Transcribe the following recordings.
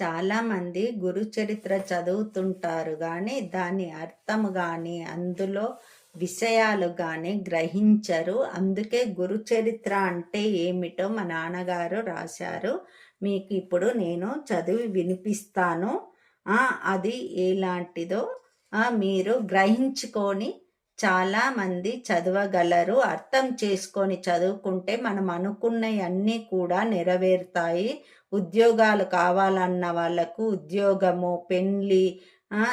చాలామంది గురు చరిత్ర చదువుతుంటారు కానీ దాని అర్థం కానీ అందులో విషయాలు కానీ గ్రహించరు. అందుకే గురు చరిత్ర అంటే ఏమిటో మా నాన్నగారు రాశారు. మీకు ఇప్పుడు నేను చదివి వినిపిస్తాను. అది ఎలాంటిదో మీరు గ్రహించుకొని చాలామంది చదవగలరు. అర్థం చేసుకొని చదువుకుంటే మనం అనుకున్నవన్నీ కూడా నెరవేరుతాయి. ఉద్యోగాలు కావాలన్న వాళ్ళకు ఉద్యోగము, పెళ్ళి,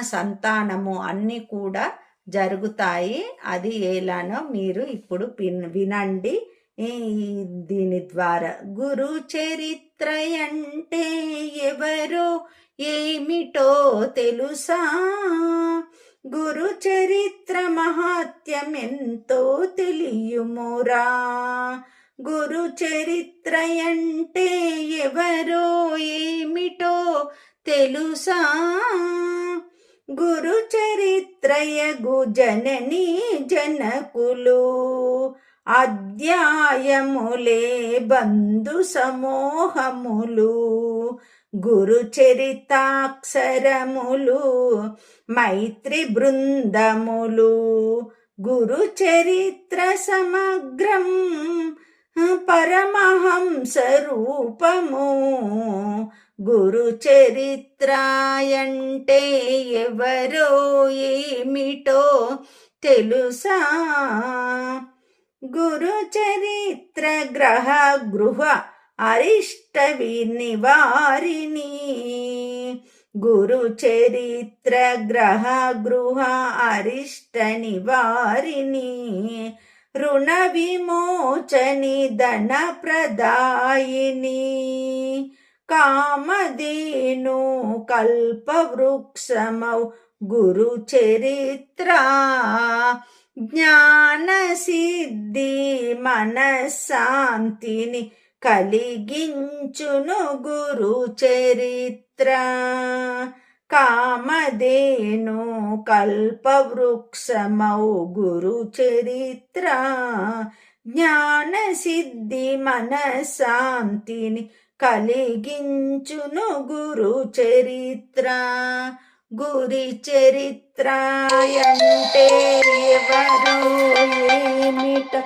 సంతానము అన్నీ కూడా జరుగుతాయి. అది ఎలానో మీరు ఇప్పుడు వినండి. దీని ద్వారా గురు చరిత్ర అంటే ఎవరో ఏమిటో తెలుసా? గురు చరిత్ర మహాత్యం ఎంతో తెలియుమురా. గురు చరిత్ర అంటే ఎవరో ఏమిటో తెలుసా? గురు చరిత్రయగు జనని జనకులు అధ్యాయములే బంధు సమూహములు. గురు చరితాక్షరములు మైత్రి బృందములు. గురు చరిత్ర సమగ్రం పరమహంస రూపము. గురు చరిత్ర అంటే ఎవరో ఏమిటో తెలుసా? గురు చరిత్ర గ్రహ గృహ అరిష్ట నివారిణి. గురు చరిత్ర గ్రహ గృహ అరిష్ట నివారిణి. రుణ విమోచని ధన ప్రదాయిని. కామధేను కల్పవృక్షమౌ గురు చరిత్ర. జ్ఞాన సిద్ధి మనశ్శాంతిని కలిగించును గురు చరిత్ర. కామధేను కల్పవృక్షమౌ గురు చరిత్ర. జ్ఞాన సిద్ధి మనశ్శాంతిని కలిగించును గురు చరిత్ర. గురి చరిత్ర అంటే ఎవరో ఏమిటో